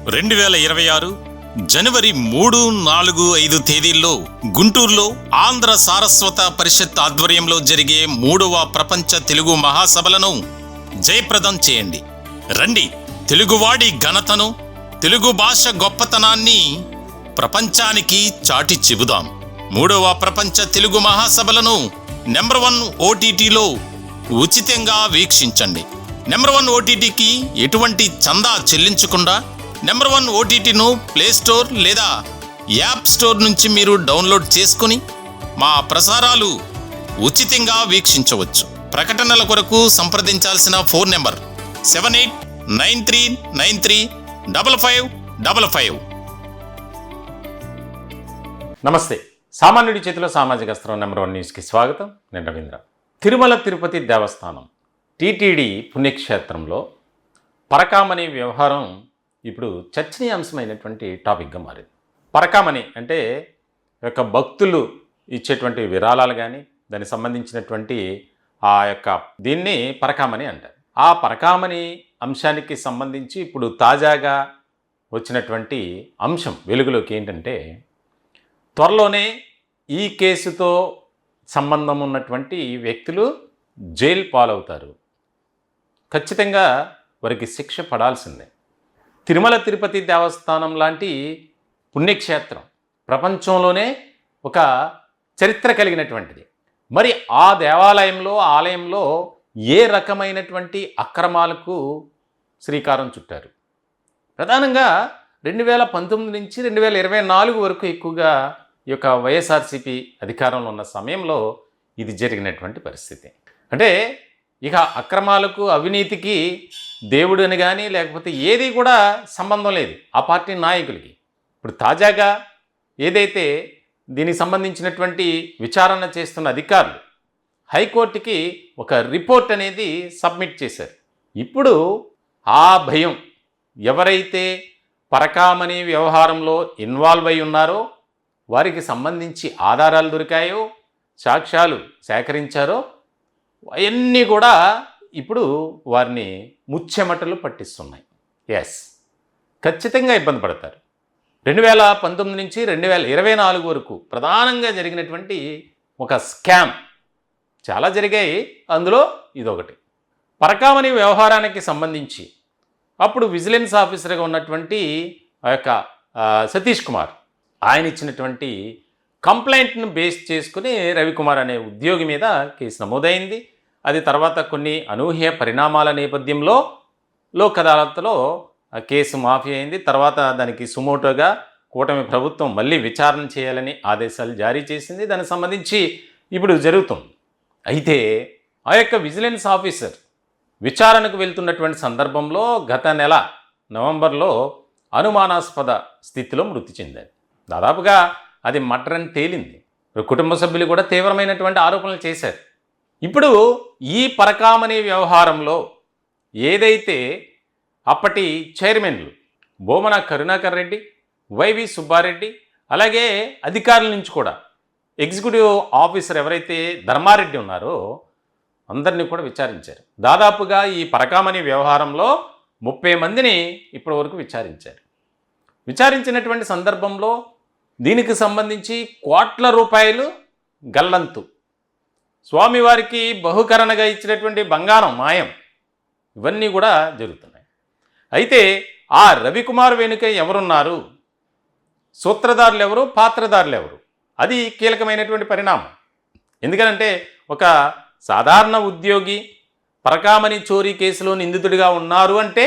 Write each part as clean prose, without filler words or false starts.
2026 జనవరి 3, 4, 5 తేదీల్లో గుంటూరులో ఆంధ్ర సారస్వత పరిషత్ ఆధ్వర్యంలో జరిగే 3వ ప్రపంచ తెలుగు మహాసభలను జయప్రదం చేయండి. రండి, తెలుగువాడి ఘనతను, తెలుగు భాష గొప్పతనాన్ని ప్రపంచానికి చాటి చెబుదాం. 3వ ప్రపంచ తెలుగు మహాసభలను నెంబర్ 1 OTTలో ఉచితంగా వీక్షించండి. నెంబర్ 1 OTTకి ఎటువంటి చందా చెల్లించకుండా నెంబర్ 1 OTTను ప్లేస్టోర్ లేదా యాప్ స్టోర్ నుంచి మీరు డౌన్లోడ్ చేసుకుని మా ప్రసారాలు ఉచితంగా వీక్షించవచ్చు. ప్రకటనల కొరకు సంప్రదించాల్సిన ఫోన్ నెంబర్ 7893935555. నమస్తే. సామాన్యుడి చేతిలో సామాజిక అస్త్రం నెంబర్ 1 న్యూస్కి స్వాగతం. నేను రవీంద్ర. తిరుమల తిరుపతి దేవస్థానం టీటీడీ పుణ్యక్షేత్రంలో పరకామణి వ్యవహారం ఇప్పుడు చర్చనీయాంశమైనటువంటి టాపిక్గా మారింది. పరకామణి అంటే యొక్క భక్తులు ఇచ్చేటువంటి విరాళాలు కానీ దానికి సంబంధించినటువంటి ఆ యొక్క దీన్ని పరకామణి అంటారు. ఆ పరకామణి అంశానికి సంబంధించి ఇప్పుడు తాజాగా వచ్చినటువంటి అంశం వెలుగులోకి ఏంటంటే, త్వరలోనే ఈ కేసుతో సంబంధం ఉన్నటువంటి వ్యక్తులు జైలు పాలవుతారు. ఖచ్చితంగా వారికి శిక్ష పడాల్సిందే. తిరుమల తిరుపతి దేవస్థానం లాంటి పుణ్యక్షేత్రం ప్రపంచంలోనే ఒక చరిత్ర కలిగినటువంటిది. మరి ఆ దేవాలయంలో ఆలయంలో ఏ రకమైనటువంటి అక్రమాలకు శ్రీకారం చుట్టారు? ప్రధానంగా 2019 నుంచి 2024 వరకు ఎక్కువగా ఈ యొక్క వైఎస్ఆర్సీపీ అధికారంలో ఉన్న సమయంలో ఇది జరిగినటువంటి పరిస్థితి. అంటే ఇక అక్రమాలకు, అవినీతికి దేవుడు అని కానీ లేకపోతే ఏది కూడా సంబంధం లేదు ఆ పార్టీ నాయకులకి. ఇప్పుడు తాజాగా ఏదైతే దీనికి సంబంధించినటువంటి విచారణ చేస్తున్న అధికారులు హైకోర్టుకి ఒక రిపోర్ట్ అనేది సబ్మిట్ చేశారు. ఇప్పుడు ఆ భయం, ఎవరైతే పరకామణి వ్యవహారంలో ఇన్వాల్వ్ అయి ఉన్నారో, వారికి సంబంధించి ఆధారాలు దొరికాయో, సాక్ష్యాలు సేకరించారో, అవన్నీ కూడా ఇప్పుడు వారిని ముచ్చెమటలు పట్టిస్తున్నాయి. ఖచ్చితంగా ఇబ్బంది పడతారు. 2019 నుంచి 2024 వరకు ప్రధానంగా జరిగినటువంటి ఒక స్కామ్ చాలా జరిగాయి. అందులో ఇదొకటి. పరకామణి వ్యవహారానికి సంబంధించి అప్పుడు విజిలెన్స్ ఆఫీసర్గా ఉన్నటువంటి ఆ యొక్క సతీష్ కుమార్, ఆయన ఇచ్చినటువంటి కంప్లైంట్ను బేస్ చేసుకుని రవికుమార్ అనే ఉద్యోగి మీద కేసు నమోదైంది. అది తర్వాత కొన్ని అనూహ్య పరిణామాల నేపథ్యంలో లోక్ అదాలత్లో ఆ కేసు మాఫీ అయింది. తర్వాత దానికి సుమోటోగా కూటమి ప్రభుత్వం మళ్ళీ విచారణ చేయాలని ఆదేశాలు జారీ చేసింది. దానికి సంబంధించి ఇప్పుడు జరుగుతుంది. అయితే ఆ యొక్క విజిలెన్స్ ఆఫీసర్ విచారణకు వెళ్తున్నటువంటి సందర్భంలో గత నెల నవంబర్లో అనుమానాస్పద స్థితిలో మృతి చెందారు. దాదాపుగా అది మర్డర్ అని తేలింది. కుటుంబ సభ్యులు కూడా తీవ్రమైనటువంటి ఆరోపణలు చేశారు. ఇప్పుడు ఈ పరకామణి వ్యవహారంలో ఏదైతే అప్పటి చైర్మన్లు బోమన కరుణాకర్ రెడ్డి, వైవి సుబ్బారెడ్డి, అలాగే అధికారుల నుంచి కూడా ఎగ్జిక్యూటివ్ ఆఫీసర్ ఎవరైతే ధర్మారెడ్డి ఉన్నారో అందరినీ కూడా విచారించారు. దాదాపుగా ఈ పరకామణి వ్యవహారంలో 30 మందిని ఇప్పటివరకు విచారించారు. విచారించినటువంటి సందర్భంలో దీనికి సంబంధించి కోట్ల రూపాయలు గల్లంతు, స్వామివారికి బహుకరణగా ఇచ్చినటువంటి బంగారం మాయం, ఇవన్నీ కూడా జరుగుతున్నాయి. అయితే ఆ రవికుమార్ వెనుక ఎవరున్నారు, సూత్రధారులు ఎవరు, పాత్రధారులు ఎవరు, అది కీలకమైనటువంటి పరిణామం. ఎందుకంటే ఒక సాధారణ ఉద్యోగి పరకామణి చోరీ కేసులో నిందితుడిగా ఉన్నారు అంటే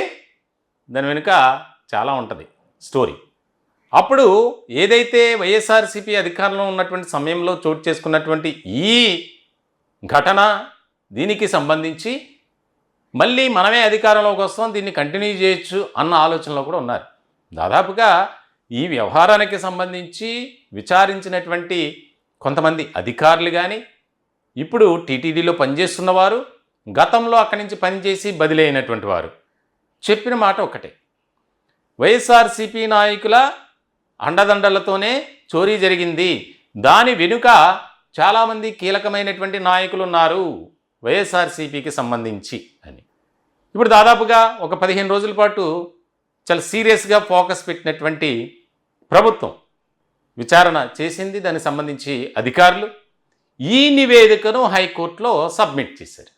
దాని వెనుక చాలా ఉంటుంది స్టోరీ. అప్పుడు ఏదైతే వైఎస్ఆర్సీపీ అధికారంలో ఉన్నటువంటి సమయంలో చోటు చేసుకున్నటువంటి ఈ ఘటన, దీనికి సంబంధించి మళ్ళీ మనమే అధికారంలోకి వస్తాం, దీన్ని కంటిన్యూ చేయొచ్చు అన్న ఆలోచనలో కూడా ఉన్నారు. దాదాపుగా ఈ వ్యవహారానికి సంబంధించి విచారించినటువంటి కొంతమంది అధికారులు కానీ, ఇప్పుడు టీటీడీలో పనిచేస్తున్నవారు, గతంలో అక్కడి నుంచి పనిచేసి బదిలీ అయినటువంటి వారు చెప్పిన మాట ఒకటే, వైఎస్ఆర్సీపీ నాయకుల అండదండలతోనే చోరీ జరిగింది, దాని వెనుక చాలామంది కీలకమైనటువంటి నాయకులు ఉన్నారు వైఎస్ఆర్సీపీకి సంబంధించి అని. ఇప్పుడు దాదాపుగా ఒక 15 రోజుల పాటు చాలా సీరియస్గా ఫోకస్ పెట్టినటువంటి ప్రభుత్వం విచారణ చేసింది. దానికి సంబంధించి అధికారులు ఈ నివేదికను హైకోర్టులో సబ్మిట్ చేశారు.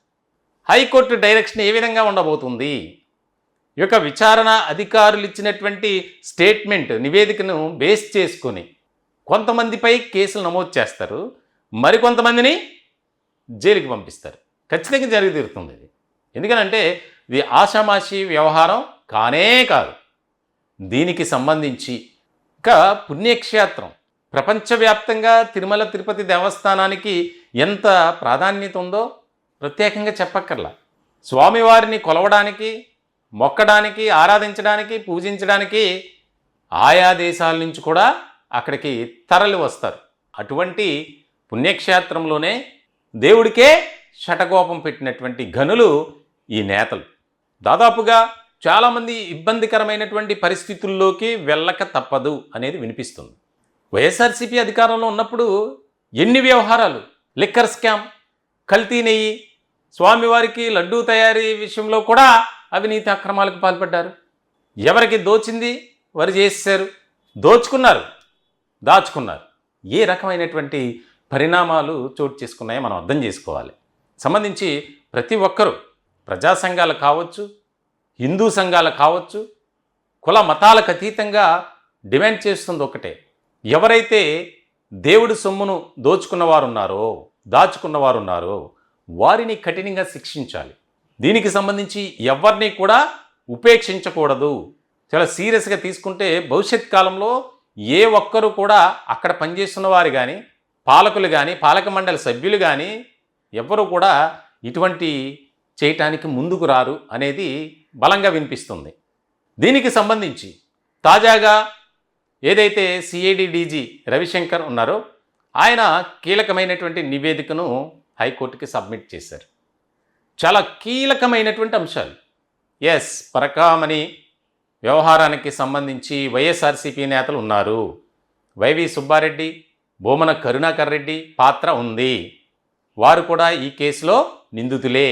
హైకోర్టు డైరెక్షన్ ఏ విధంగా ఉండబోతుంది? ఈ యొక్క విచారణ అధికారులు ఇచ్చినటువంటి స్టేట్మెంట్ నివేదికను బేస్ చేసుకొని కొంతమందిపై కేసులు నమోదు చేస్తారు, మరికొంతమందిని జైలుకి పంపిస్తారు. ఖచ్చితంగా జరిగి తీరుతుంది ఇది. ఎందుకనంటే ఇది ఆషామాషి వ్యవహారం కానే కాదు. దీనికి సంబంధించి ఇంకా పుణ్యక్షేత్రం ప్రపంచవ్యాప్తంగా తిరుమల తిరుపతి దేవస్థానానికి ఎంత ప్రాధాన్యత ఉందో ప్రత్యేకంగా చెప్పక్కర్లా. స్వామివారిని కొలవడానికి, మొక్కడానికి, ఆరాధించడానికి, పూజించడానికి ఆయా దేశాల నుంచి కూడా అక్కడికి తరలి వస్తారు. అటువంటి పుణ్యక్షేత్రంలోనే దేవుడికే శటకోపం పెట్టినటువంటి ఘనులు ఈ నేతలు. దాదాపుగా చాలామంది ఇబ్బందికరమైనటువంటి పరిస్థితుల్లోకి వెళ్ళక తప్పదు అనేది వినిపిస్తుంది. వైఎస్ఆర్సీపీ అధికారంలో ఉన్నప్పుడు ఎన్ని వ్యవహారాలు, లిక్కర్ స్కామ్, కల్తీ నెయ్యి, స్వామివారికి లడ్డూ తయారీ విషయంలో కూడా అవినీతి అక్రమాలకు పాల్పడ్డారు. ఎవరికి దోచింది వారు చేశారు, దోచుకున్నారు, దాచుకున్నారు. ఏ రకమైనటువంటి పరిణామాలు చోటు చేసుకున్నాయో మనం అర్థం చేసుకోవాలి. సంబంధించి ప్రతి ఒక్కరూ ప్రజా సంఘాలు కావచ్చు, హిందూ సంఘాలు కావచ్చు, కుల మతాలకు అతీతంగా డిమాండ్ చేస్తుంది ఒకటే: ఎవరైతే దేవుడి సొమ్మును దోచుకున్నవారు ఉన్నారో, దాచుకున్నవారు ఉన్నారో వారిని కఠినంగా శిక్షించాలి. దీనికి సంబంధించి ఎవరిని కూడా ఉపేక్షించకూడదు. చాలా సీరియస్గా తీసుకుంటే భవిష్యత్ కాలంలో ఏ ఒక్కరు కూడా అక్కడ పనిచేస్తున్న వారు కానీ, పాలకులు కానీ, పాలక మండలి సభ్యులు కానీ ఎవ్వరూ కూడా ఇటువంటి చేయటానికి ముందుకు రారు అనేది బలంగా వినిపిస్తుంది. దీనికి సంబంధించి తాజాగా ఏదైతే సిఐడి డీజీ రవిశంకర్ ఉన్నారో ఆయన కీలకమైనటువంటి నివేదికను హైకోర్టుకి సబ్మిట్ చేశారు. చాలా కీలకమైనటువంటి అంశాలు. పరకామణి వ్యవహారానికి సంబంధించి వైఎస్ఆర్సీపీ నేతలు ఉన్నారు. వైవి సుబ్బారెడ్డి, బోమన కరుణాకర్ రెడ్డి పాత్ర ఉంది. వారు కూడా ఈ కేసులో నిందితులే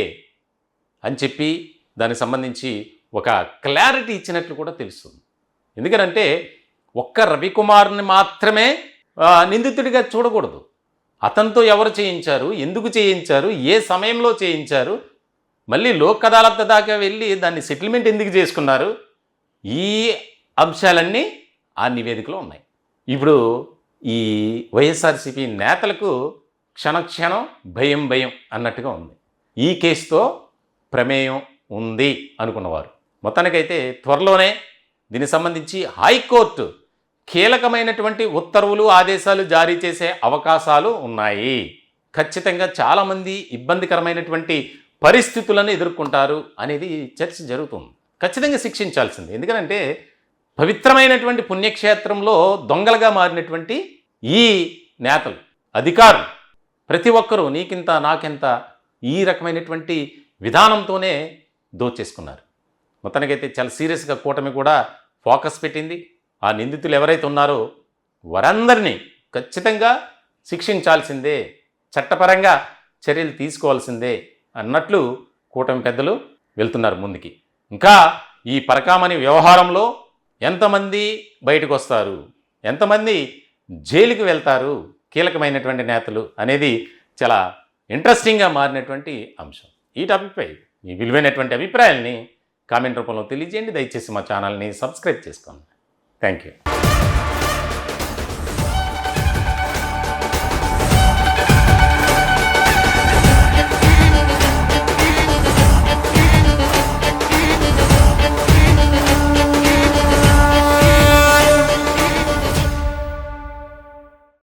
అని చెప్పి దానికి సంబంధించి ఒక క్లారిటీ ఇచ్చినట్లు కూడా తెలుస్తుంది. ఎందుకంటే ఒక్క రవికుమార్ని మాత్రమే నిందితుడిగా చూడకూడదు. అతనితో ఎవరు చేయించారు, ఎందుకు చేయించారు, ఏ సమయంలో చేయించారు, మళ్ళీ లోక్ అదాలత్ దాకా వెళ్ళి దాన్ని సెటిల్మెంట్ ఎందుకు చేసుకున్నారు, ఈ అంశాలన్నీ ఆ నివేదికలో ఉన్నాయి. ఇప్పుడు ఈ వైఎస్ఆర్సీపీ నేతలకు క్షణక్షణం భయం అన్నట్టుగా ఉంది. ఈ కేసుతో ప్రమేయం ఉంది అనుకున్నవారు మొత్తానికైతే త్వరలోనే దీనికి సంబంధించి హైకోర్టు కీలకమైనటువంటి ఉత్తర్వులు, ఆదేశాలు జారీ చేసే అవకాశాలు ఉన్నాయి. ఖచ్చితంగా చాలామంది ఇబ్బందికరమైనటువంటి పరిస్థితులను ఎదుర్కొంటారు అనేది చర్చ జరుగుతుంది. ఖచ్చితంగా శిక్షించాల్సింది. ఎందుకంటే పవిత్రమైనటువంటి పుణ్యక్షేత్రంలో దొంగలుగా మారినటువంటి ఈ నేతలు, అధికారులు ప్రతి ఒక్కరూ నీకింత నాకెంత ఈ రకమైనటువంటి విధానంతోనే దోచేసుకున్నారు. మొత్తానికైతే చాలా సీరియస్గా కూటమి కూడా ఫోకస్ పెట్టింది. ఆ నిందితులు ఎవరైతే ఉన్నారో వారందరినీ ఖచ్చితంగా శిక్షించాల్సిందే, చట్టపరంగా చర్యలు తీసుకోవాల్సిందే అన్నట్లు కూటమి పెద్దలు వెళ్తున్నారు ముందుకి. ఇంకా ఈ పరకామణి వ్యవహారంలో ఎంతమంది బయటకు వస్తారు, ఎంతమంది జైలుకి వెళ్తారు కీలకమైనటువంటి నేతలు అనేది చాలా ఇంట్రెస్టింగ్గా మారినటువంటి అంశం. ఈ టాపిక్పై మీ విలువైనటువంటి అభిప్రాయాల్ని కామెంట్ రూపంలో తెలియజేయండి. దయచేసి మా ఛానల్ని సబ్స్క్రైబ్ చేసుకోండి. Thank you.